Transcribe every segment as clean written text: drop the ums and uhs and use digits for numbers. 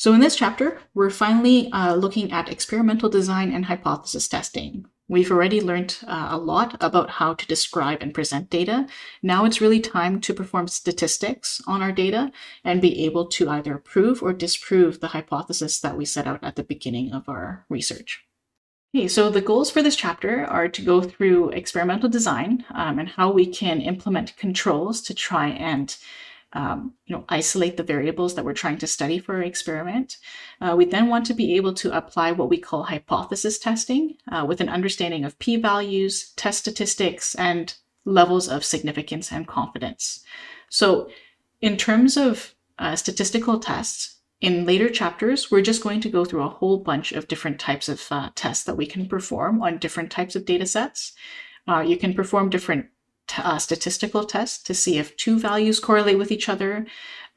So in this chapter, we're finally looking at experimental design and hypothesis testing. We've already learned a lot about how to describe and present data. Now it's really time to perform statistics on our data and be able to either prove or disprove the hypothesis that we set out at the beginning of our research. Okay, so the goals for this chapter are to go through experimental design and how we can implement controls to try and isolate the variables that we're trying to study for our experiment. We then want to be able to apply what we call hypothesis testing with an understanding of p-values, test statistics, and levels of significance and confidence. So in terms of statistical tests, in later chapters, we're just going to go through a whole bunch of different types of tests that we can perform on different types of data sets. You can perform different statistical tests to see if two values correlate with each other,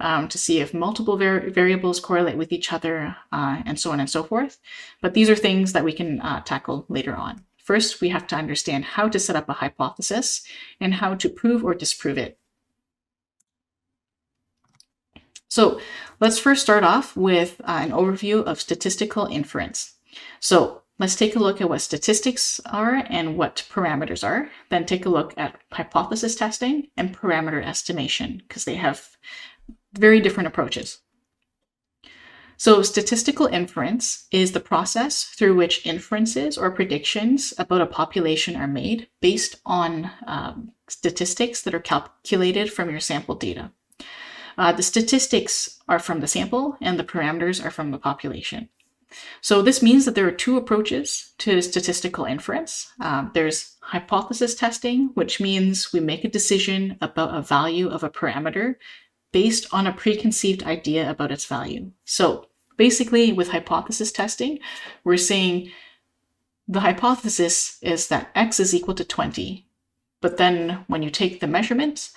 to see if multiple variables correlate with each other, and so on and so forth. But these are things that we can tackle later on. First, we have to understand how to set up a hypothesis and how to prove or disprove it. So let's first start off with an overview of statistical inference. So let's take a look at what statistics are and what parameters are. Then take a look at hypothesis testing and parameter estimation, because they have very different approaches. So statistical inference is the process through which inferences or predictions about a population are made based on statistics that are calculated from your sample data. The statistics are from the sample and the parameters are from the population. So this means that there are two approaches to statistical inference. There's hypothesis testing, which means we make a decision about a value of a parameter based on a preconceived idea about its value. So basically with hypothesis testing, we're saying the hypothesis is that x is equal to 20. But then when you take the measurements,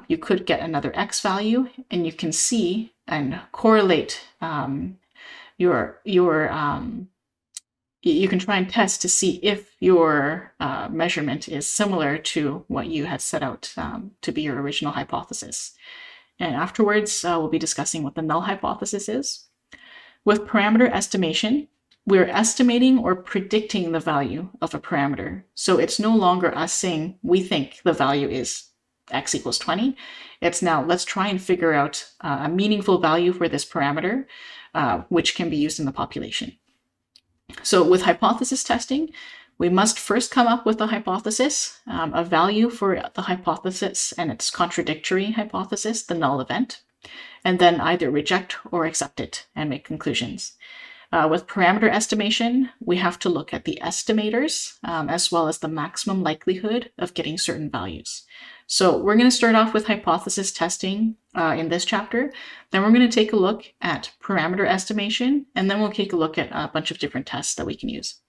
you could get another x value, and you can see and correlate you can try and test to see if your measurement is similar to what you had set out to be your original hypothesis. And afterwards, we'll be discussing what the null hypothesis is. With parameter estimation, we're estimating or predicting the value of a parameter. So it's no longer us saying we think the value is x equals 20. It's now let's try and figure out a meaningful value for this parameter, which can be used in the population. So with hypothesis testing, we must first come up with a hypothesis, a value for the hypothesis and its contradictory hypothesis, the null event, and then either reject or accept it and make conclusions. With parameter estimation, we have to look at the estimators as well as the maximum likelihood of getting certain values. So we're going to start off with hypothesis testing in this chapter. Then we're going to take a look at parameter estimation, and then we'll take a look at a bunch of different tests that we can use.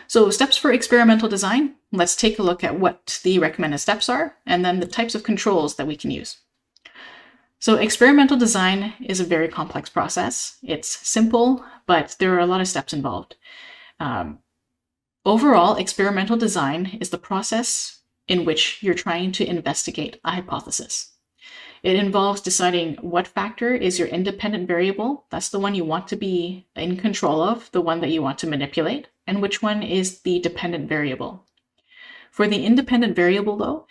So steps for experimental design. Let's take a look at what the recommended steps are, and then the types of controls that we can use. So experimental design is a very complex process. It's simple, but there are a lot of steps involved. Overall, experimental design is the process in which you're trying to investigate a hypothesis. It involves deciding what factor is your independent variable, that's the one you want to be in control of, the one that you want to manipulate, and which one is the dependent variable. For the independent variable, though,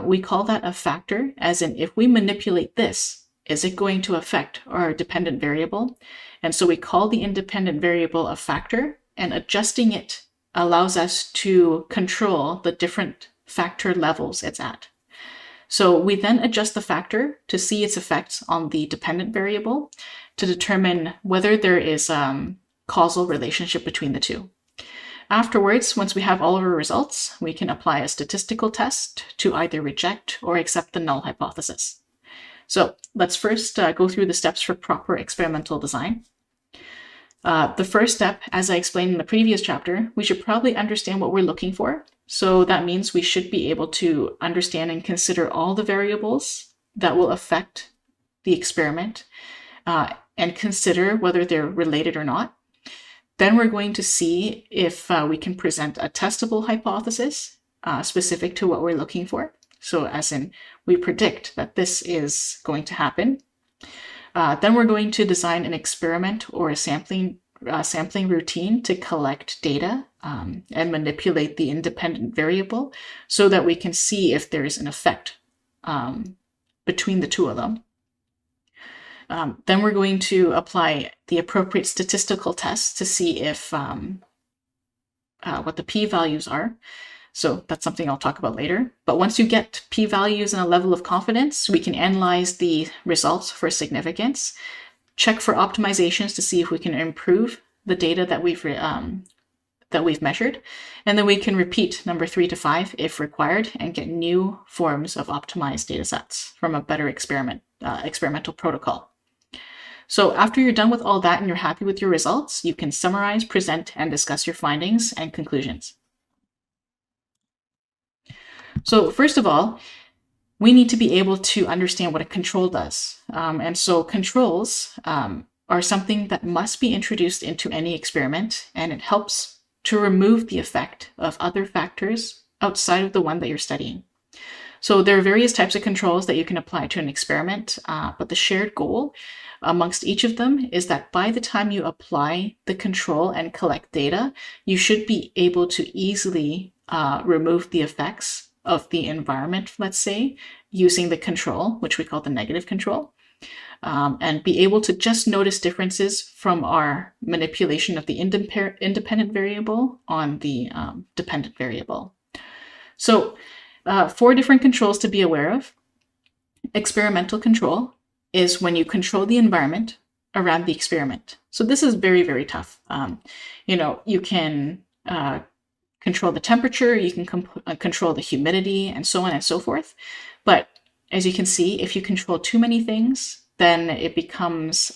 we call that a factor, as in if we manipulate this, is it going to affect our dependent variable? And so we call the independent variable a factor, and adjusting it allows us to control the different factor levels it's at. So we then adjust the factor to see its effects on the dependent variable to determine whether there is a causal relationship between the two. Afterwards, once we have all of our results, we can apply a statistical test to either reject or accept the null hypothesis. So let's first go through the steps for proper experimental design. The first step, as I explained in the previous chapter, we should probably understand what we're looking for. So that means we should be able to understand and consider all the variables that will affect the experiment and consider whether they're related or not. Then we're going to see if we can present a testable hypothesis specific to what we're looking for. So as in, we predict that this is going to happen. Then we're going to design an experiment or a sampling routine to collect data and manipulate the independent variable so that we can see if there is an effect between the two of them. Then we're going to apply the appropriate statistical tests to see if what the p-values are. So that's something I'll talk about later. But once you get p-values and a level of confidence, we can analyze the results for significance, check for optimizations to see if we can improve the data that we've measured, and then we can repeat number 3 to 5 if required and get new forms of optimized data sets from a better experimental protocol. So after you're done with all that and you're happy with your results, you can summarize, present, and discuss your findings and conclusions. So first of all, we need to be able to understand what a control does. And so controls are something that must be introduced into any experiment, and it helps to remove the effect of other factors outside of the one that you're studying. So there are various types of controls that you can apply to an experiment, but the shared goal amongst each of them is that by the time you apply the control and collect data, you should be able to easily remove the effects of the environment, let's say, using the control, which we call the negative control, and be able to just notice differences from our manipulation of the independent variable on the dependent variable. So 4 different controls to be aware of. Experimental control is when you control the environment around the experiment. So this is very, very tough. You can control the temperature, you can control the humidity, and so on and so forth. But as you can see, if you control too many things, then it becomes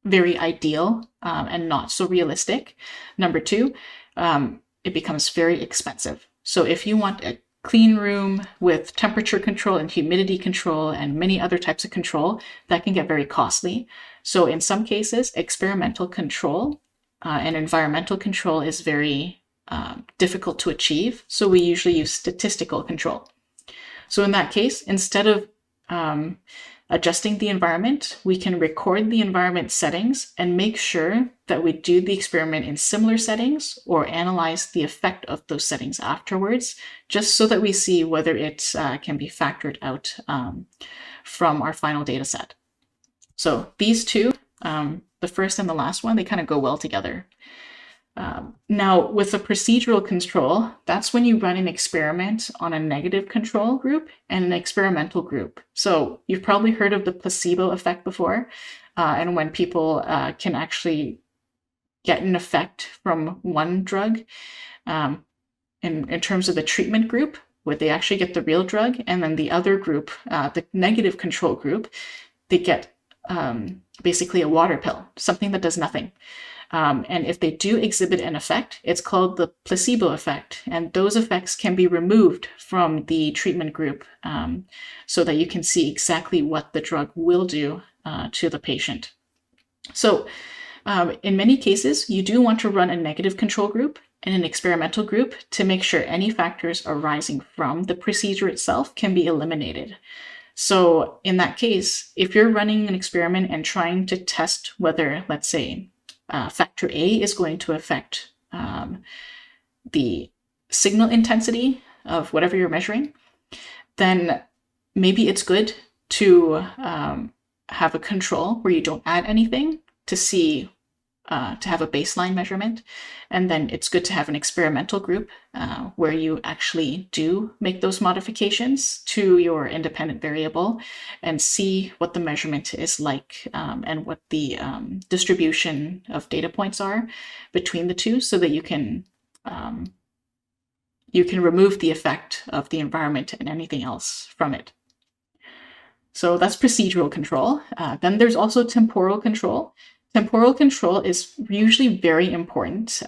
very ideal and not so realistic. Number 2, it becomes very expensive. So if you want a clean room with temperature control and humidity control and many other types of control, that can get very costly. So in some cases, experimental control and environmental control is very difficult to achieve. So we usually use statistical control. So in that case, instead of adjusting the environment, we can record the environment settings and make sure that we do the experiment in similar settings or analyze the effect of those settings afterwards, just so that we see whether it can be factored out from our final data set. So these two, the first and the last one, they kind of go well together. Now, with a procedural control, that's when you run an experiment on a negative control group and an experimental group. So you've probably heard of the placebo effect before, and when people can actually get an effect from one drug in terms of the treatment group, where they actually get the real drug, and then the other group, the negative control group, they get basically a water pill, something that does nothing. And if they do exhibit an effect, it's called the placebo effect. And those effects can be removed from the treatment group so that you can see exactly what the drug will do to the patient. So in many cases, you do want to run a negative control group and an experimental group to make sure any factors arising from the procedure itself can be eliminated. So in that case, if you're running an experiment and trying to test whether, let's say, factor A is going to affect the signal intensity of whatever you're measuring, then maybe it's good to have a control where you don't add anything to see, to have a baseline measurement. And then it's good to have an experimental group where you actually do make those modifications to your independent variable and see what the measurement is like and what the distribution of data points are between the two, so that you can remove the effect of the environment and anything else from it. So that's procedural control. Then there's also temporal control. Temporal control is usually very important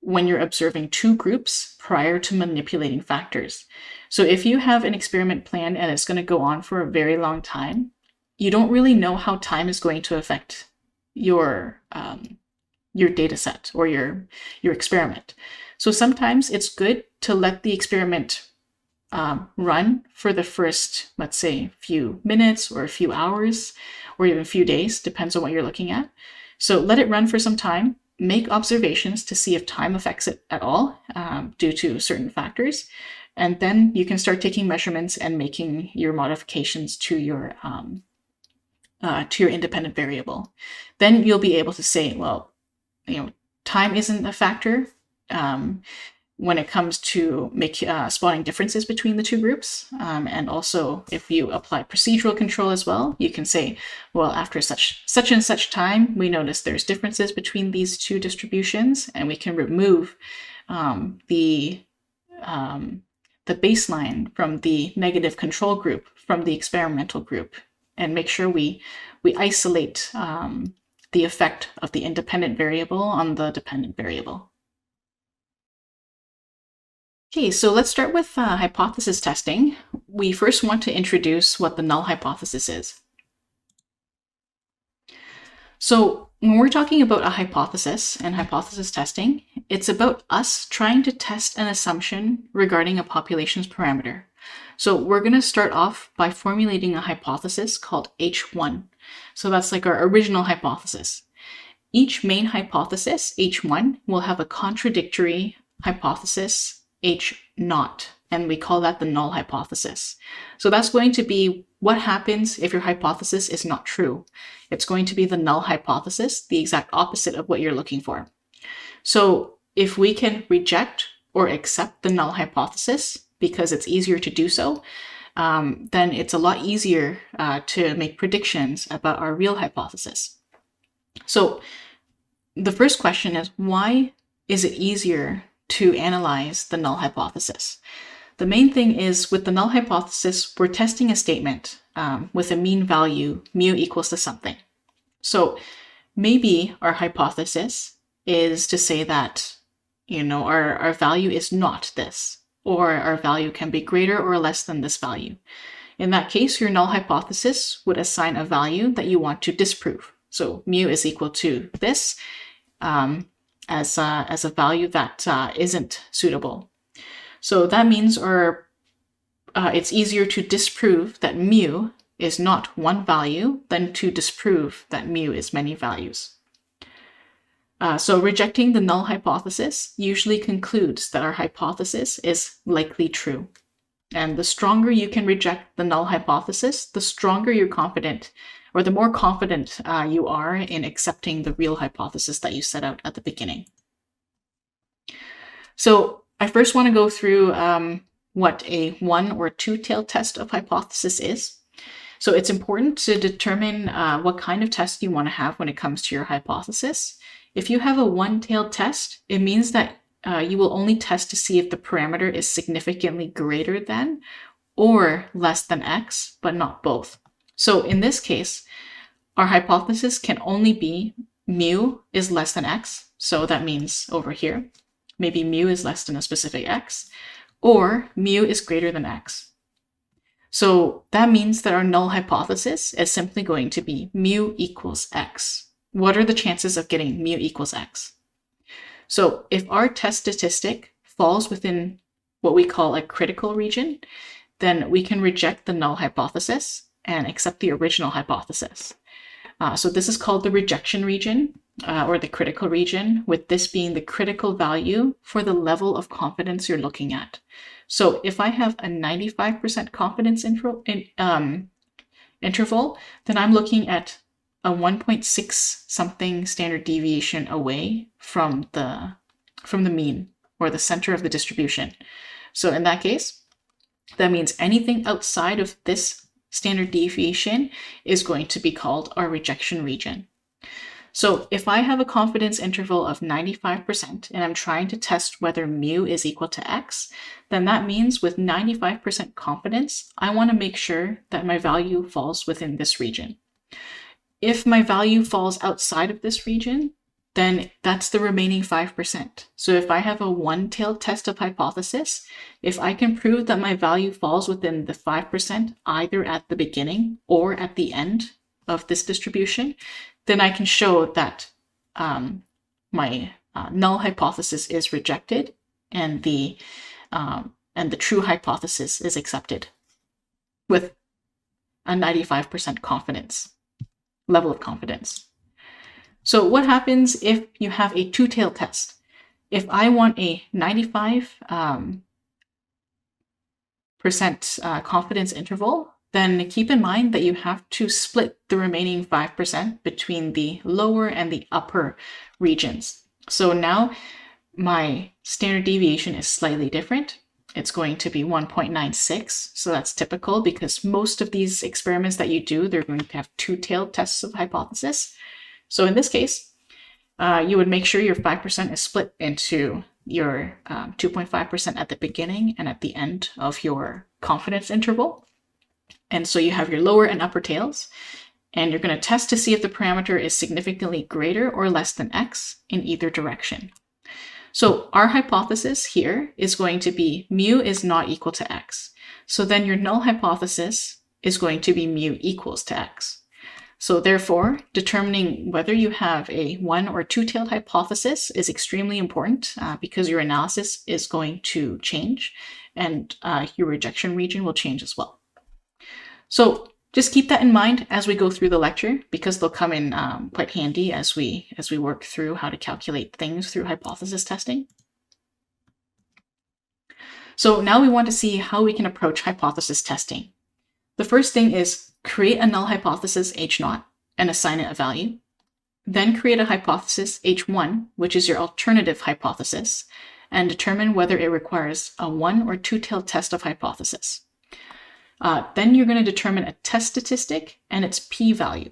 when you're observing two groups prior to manipulating factors. So if you have an experiment planned and it's going to go on for a very long time, you don't really know how time is going to affect your data set or your experiment. So sometimes it's good to let the experiment run for the first, let's say, few minutes or a few hours or even a few days, depends on what you're looking at. So let it run for some time, make observations to see if time affects it at all due to certain factors. And then you can start taking measurements and making your modifications to your independent variable. Then you'll be able to say, well, time isn't a factor when it comes to spotting differences between the two groups. And also, if you apply procedural control as well, you can say, well, after such and such time, we notice there's differences between these two distributions, and we can remove the baseline from the negative control group from the experimental group, and make sure we isolate the effect of the independent variable on the dependent variable. Okay, so let's start with hypothesis testing. We first want to introduce what the null hypothesis is. So when we're talking about a hypothesis and hypothesis testing, it's about us trying to test an assumption regarding a population's parameter. So we're going to start off by formulating a hypothesis called H1. So that's like our original hypothesis. Each main hypothesis, H1, will have a contradictory hypothesis, H0, and we call that the null hypothesis. So that's going to be what happens if your hypothesis is not true. It's going to be the null hypothesis, the exact opposite of what you're looking for. So if we can reject or accept the null hypothesis because it's easier to do so, then it's a lot easier to make predictions about our real hypothesis. So the first question is, why is it easier to analyze the null hypothesis? The main thing is, with the null hypothesis, we're testing a statement with a mean value, mu equals to something. So maybe our hypothesis is to say that, our value is not this, or our value can be greater or less than this value. In that case, your null hypothesis would assign a value that you want to disprove. So mu is equal to this, as a value that isn't suitable. So that means it's easier to disprove that mu is not one value than to disprove that mu is many values. So rejecting the null hypothesis usually concludes that our hypothesis is likely true. And the stronger you can reject the null hypothesis, the stronger you're confident, or the more confident you are in accepting the real hypothesis that you set out at the beginning. So I first want to go through what a one or two-tailed test of hypothesis is. So it's important to determine what kind of test you want to have when it comes to your hypothesis. If you have a one-tailed test, it means that you will only test to see if the parameter is significantly greater than or less than x, but not both. So in this case, our hypothesis can only be mu is less than x. So that means over here, maybe mu is less than a specific x, or mu is greater than x. So that means that our null hypothesis is simply going to be mu equals x. What are the chances of getting mu equals x? So if our test statistic falls within what we call a critical region, then we can reject the null hypothesis and accept the original hypothesis. So this is called the rejection region, or the critical region, with this being the critical value for the level of confidence you're looking at. So if I have a 95% confidence interval, then I'm looking at a 1.6 something standard deviation away from the mean, or the center of the distribution. So in that case, that means anything outside of this standard deviation is going to be called our rejection region. So if I have a confidence interval of 95% and I'm trying to test whether mu is equal to x, then that means with 95% confidence, I want to make sure that my value falls within this region. If my value falls outside of this region, then that's the remaining 5%. So if I have a one-tailed test of hypothesis, if I can prove that my value falls within the 5% either at the beginning or at the end of this distribution, then I can show that my null hypothesis is rejected, and and the true hypothesis is accepted with a 95% confidence, level of confidence. So what happens if you have a two-tailed test? If I want a 95% confidence interval, then keep in mind that you have to split the remaining 5% between the lower and the upper regions. So now my standard deviation is slightly different. It's going to be 1.96. So that's typical because most of these experiments that you do, they're going to have two-tailed tests of hypothesis. So in this case, you would make sure your 5% is split into your 2.5% at the beginning and at the end of your confidence interval. And so you have your lower and upper tails, and you're going to test to see if the parameter is significantly greater or less than x in either direction. So our hypothesis here is going to be mu is not equal to x. So then your null hypothesis is going to be mu equals to x. So therefore, determining whether you have a one or two-tailed hypothesis is extremely important because your analysis is going to change and your rejection region will change as well. So just keep that in mind as we go through the lecture because they'll come in quite handy as we work through how to calculate things through hypothesis testing. So now we want to see how we can approach hypothesis testing. The first thing is create a null hypothesis H0 and assign it a value. Then create a hypothesis H1, which is your alternative hypothesis, and determine whether it requires a one or two-tailed test of hypothesis. Then you're going to determine a test statistic and its p-value.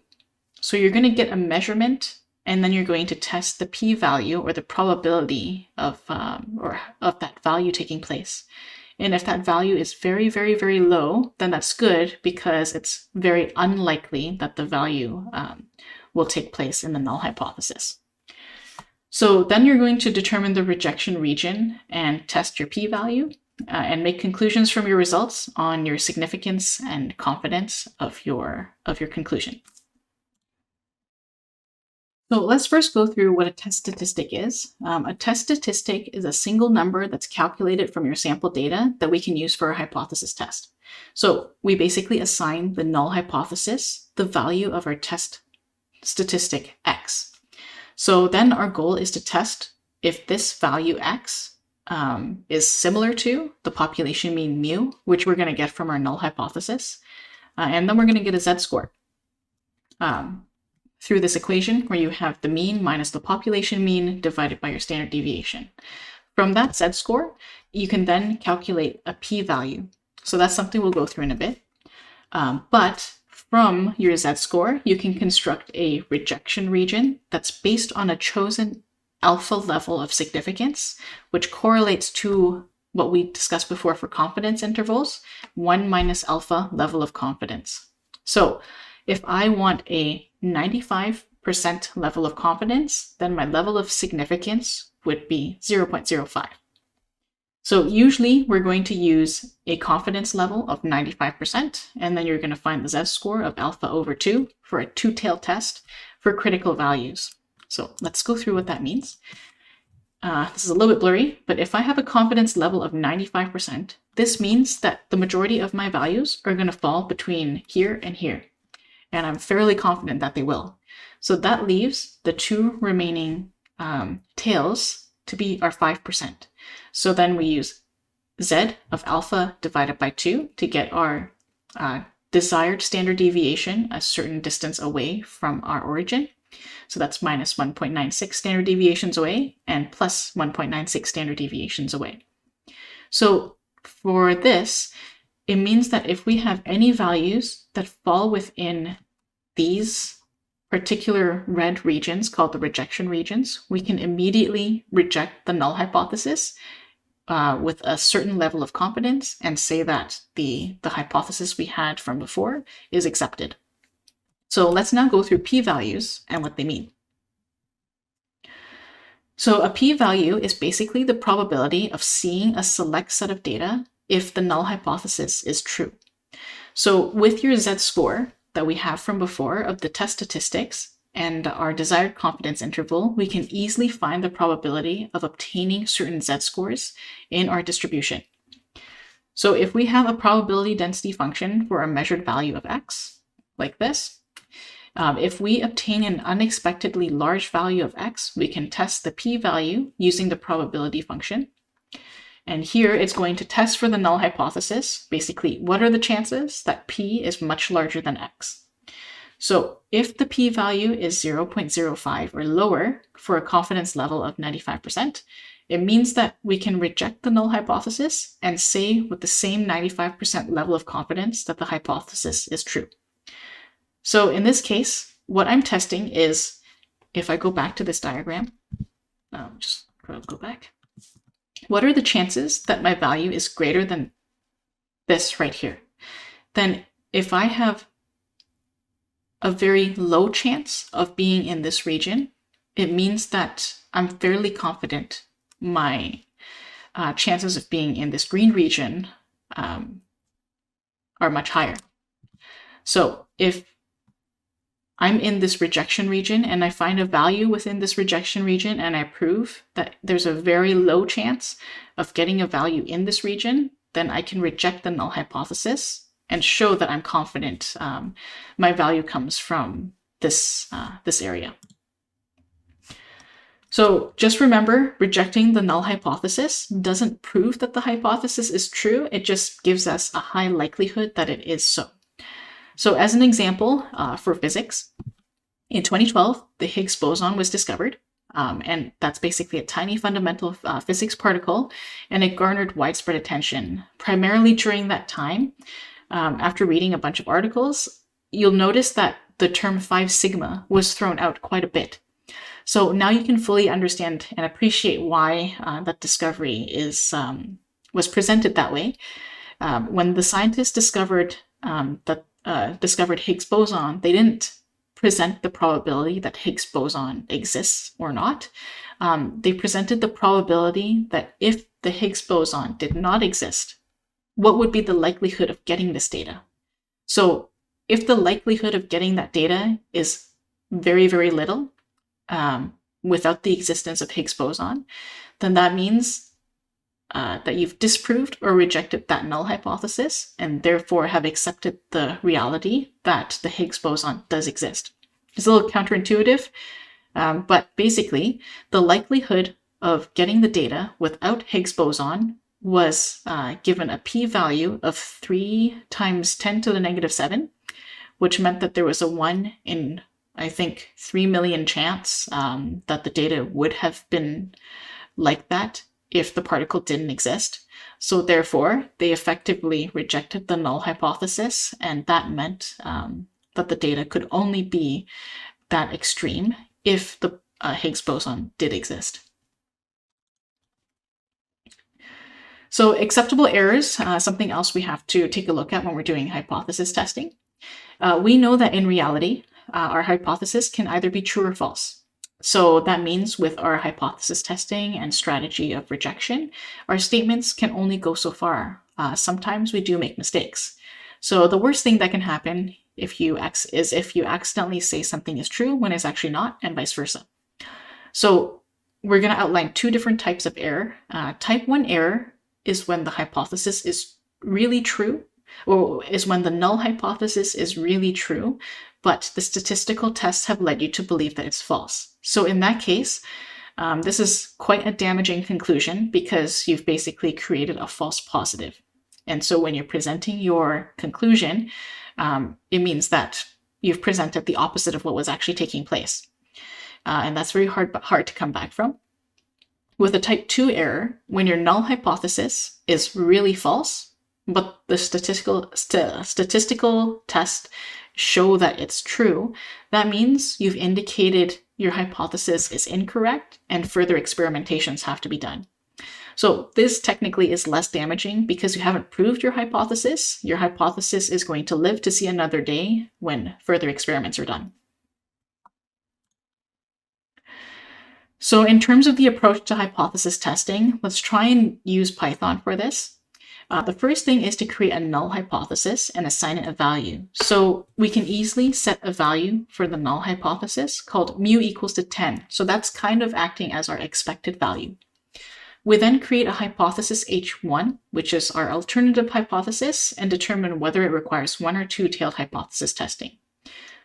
So you're going to get a measurement, and then you're going to test the p-value or the probability of that value taking place. And if that value is very, very, very low, then that's good because it's very unlikely that the value will take place in the null hypothesis. So then you're going to determine the rejection region and test your p-value. And make conclusions from your results on your significance and confidence of your conclusion. So let's first go through what a test statistic is. A test statistic is a single number that's calculated from your sample data that we can use for a hypothesis test. So we basically assign the null hypothesis the value of our test statistic x. So then our goal is to test if this value x is similar to the population mean mu, which we're going to get from our null hypothesis. And then we're going to get a z-score through this equation where you have the mean minus the population mean divided by your standard deviation. From that z-score, you can then calculate a p-value. So that's something we'll go through in a bit. But from your z-score, you can construct a rejection region that's based on a chosen alpha level of significance, which correlates to what we discussed before for confidence intervals, 1 minus alpha level of confidence. So if I want a 95% level of confidence, then my level of significance would be 0.05. So usually we're going to use a confidence level of 95%, and then you're going to find the z-score of alpha over 2 for a two-tailed test for critical values. So let's go through what that means. This is a little bit blurry, but if I have a confidence level of 95%, this means that the majority of my values are going to fall between here and here. And I'm fairly confident that they will. So that leaves the two remaining tails to be our 5%. So then we use z of alpha divided by 2 to get our desired standard deviation a certain distance away from our origin. So that's minus 1.96 standard deviations away and plus 1.96 standard deviations away. So for this, it means that if we have any values that fall within these particular red regions called the rejection regions, we can immediately reject the null hypothesis with a certain level of confidence and say that the hypothesis we had from before is accepted. So let's now go through p-values and what they mean. So a p-value is basically the probability of seeing a select set of data if the null hypothesis is true. So with your z-score that we have from before of the test statistics and our desired confidence interval, we can easily find the probability of obtaining certain z-scores in our distribution. So if we have a probability density function for a measured value of x, like this, if we obtain an unexpectedly large value of x, we can test the p-value using the probability function. And here it's going to test for the null hypothesis. Basically, what are the chances that p is much larger than x? So if the p-value is 0.05 or lower for a confidence level of 95%, it means that we can reject the null hypothesis and say with the same 95% level of confidence that the hypothesis is true. So in this case, what I'm testing is, if I go back to this diagram, just go back. What are the chances that my value is greater than this right here? Then if I have a very low chance of being in this region, it means that I'm fairly confident my chances of being in this green region are much higher. So if I'm in this rejection region and I find a value within this rejection region and I prove that there's a very low chance of getting a value in this region, then I can reject the null hypothesis and show that I'm confident my value comes from this area. So just remember, rejecting the null hypothesis doesn't prove that the hypothesis is true. It just gives us a high likelihood that it is so. So as an example, for physics, in 2012, the Higgs boson was discovered. And that's basically a tiny fundamental physics particle, and it garnered widespread attention. Primarily during that time, after reading a bunch of articles, you'll notice that the term 5 sigma was thrown out quite a bit. So now you can fully understand and appreciate why that discovery was presented that way. When the scientists discovered discovered Higgs boson, they didn't present the probability that Higgs boson exists or not. They presented the probability that if the Higgs boson did not exist, what would be the likelihood of getting this data? So if the likelihood of getting that data is very, very little without the existence of Higgs boson, then that means that you've disproved or rejected that null hypothesis and therefore have accepted the reality that the Higgs boson does exist. It's a little counterintuitive, but basically the likelihood of getting the data without Higgs boson was given a p-value of 3 times 10 to the negative 7, which meant that there was a 1 in, I think, 3 million chance that the data would have been like that if the particle didn't exist. So therefore, they effectively rejected the null hypothesis, and that meant that the data could only be that extreme if the Higgs boson did exist. So acceptable errors, something else we have to take a look at when we're doing hypothesis testing. We know that in reality, our hypothesis can either be true or false. So that means with our hypothesis testing and strategy of rejection, our statements can only go so far. Sometimes we do make mistakes. So the worst thing that can happen if you accidentally say something is true when it's actually not, and vice versa. So we're going to outline 2 different types of error. Type 1 error is when the hypothesis is really true, or is when the null hypothesis is really true, but the statistical tests have led you to believe that it's false. So in that case, this is quite a damaging conclusion because you've basically created a false positive. And so when you're presenting your conclusion, it means that you've presented the opposite of what was actually taking place. And that's very hard to come back from. With a type 2 error, when your null hypothesis is really false, but the statistical tests show that it's true, that means you've indicated your hypothesis is incorrect and further experimentations have to be done. So this technically is less damaging because you haven't proved your hypothesis. Your hypothesis is going to live to see another day when further experiments are done. So in terms of the approach to hypothesis testing, let's try and use Python for this. The first thing is to create a null hypothesis and assign it a value. So we can easily set a value for the null hypothesis called mu equals to 10. So that's kind of acting as our expected value. We then create a hypothesis H1, which is our alternative hypothesis, and determine whether it requires one or two-tailed hypothesis testing.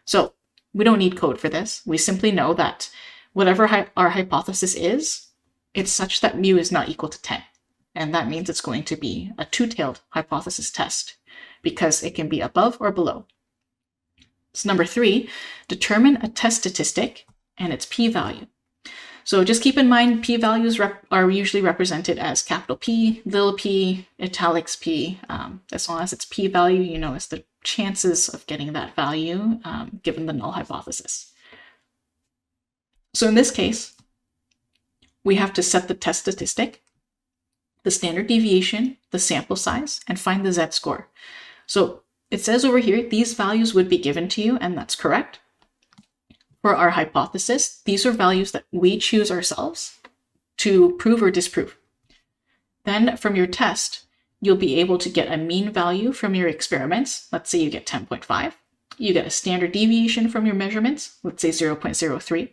So we don't need code for this. We simply know that whatever our hypothesis is, it's such that mu is not equal to 10. And that means it's going to be a two-tailed hypothesis test because it can be above or below. So number 3, determine a test statistic and its p-value. So just keep in mind, p-values are usually represented as capital P, little p, italics p. As long as it's p-value, you know it's the chances of getting that value given the null hypothesis. So in this case, we have to set the test statistic, the standard deviation, the sample size, and find the z-score. So it says over here, these values would be given to you, and that's correct. For our hypothesis, these are values that we choose ourselves to prove or disprove. Then from your test, you'll be able to get a mean value from your experiments. Let's say you get 10.5. You get a standard deviation from your measurements, let's say 0.03.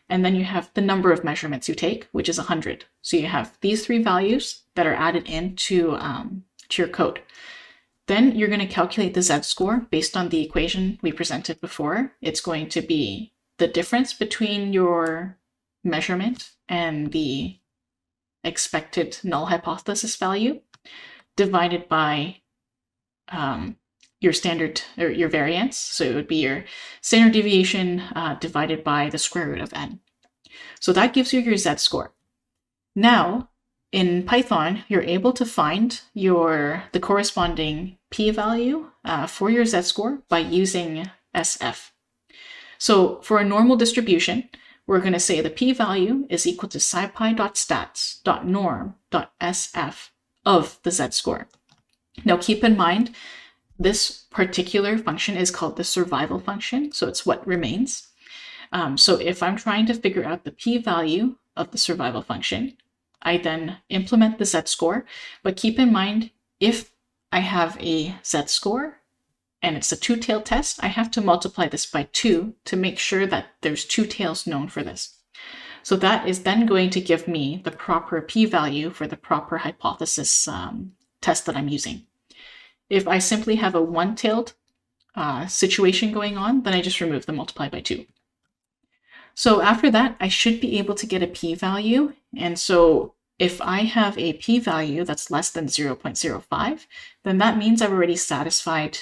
And then you have the number of measurements you take, which is 100. So you have these 3 values that are added into to your code. Then you're going to calculate the z-score based on the equation we presented before. It's going to be the difference between your measurement and the expected null hypothesis value divided by your standard or your variance. So it would be your standard deviation divided by the square root of n. So that gives you your z-score. Now, in Python, you're able to find the corresponding p-value for your z-score by using SF. So for a normal distribution, we're going to say the p-value is equal to scipy.stats.norm.sf of the z-score. Now keep in mind, this particular function is called the survival function, so it's what remains. So if I'm trying to figure out the p-value of the survival function, I then implement the z-score, but keep in mind, if I have a z-score and it's a two-tailed test, I have to multiply this by 2 to make sure that there's 2 tails known for this. So that is then going to give me the proper p-value for the proper hypothesis test that I'm using. If I simply have a one-tailed situation going on, then I just remove the multiply by 2. So after that, I should be able to get a p-value. And so if I have a p-value that's less than 0.05, then that means I've already satisfied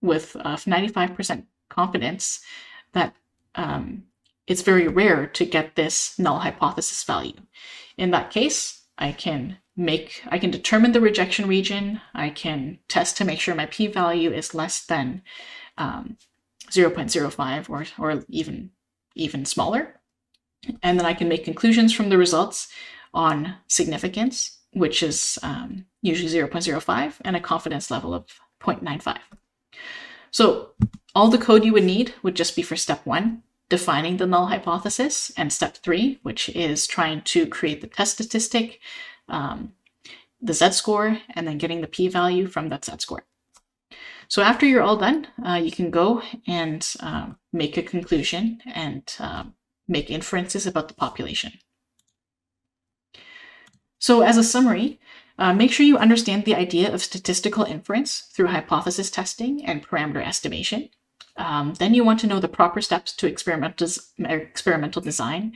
with 95% confidence that it's very rare to get this null hypothesis value. In that case, I can determine the rejection region. I can test to make sure my p-value is less than 0.05 or even smaller. And then I can make conclusions from the results on significance, which is usually 0.05, and a confidence level of 0.95. So all the code you would need would just be for step 1, defining the null hypothesis, and step 3, which is trying to create the test statistic, the z-score, and then getting the p-value from that z-score. So after you're all done, you can go and make a conclusion and make inferences about the population. So as a summary, make sure you understand the idea of statistical inference through hypothesis testing and parameter estimation. Then you want to know the proper steps to experimental design,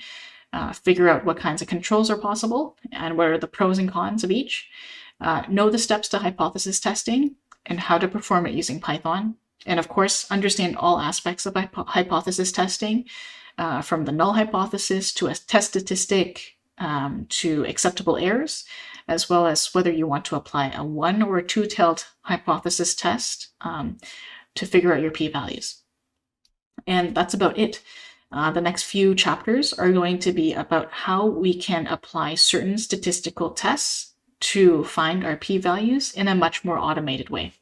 figure out what kinds of controls are possible and what are the pros and cons of each, know the steps to hypothesis testing and how to perform it using Python, and of course, understand all aspects of hypothesis testing, from the null hypothesis to a test statistic to acceptable errors, as well as whether you want to apply a one or a two-tailed hypothesis test to figure out your p-values. And that's about it. The next few chapters are going to be about how we can apply certain statistical tests to find our p-values in a much more automated way.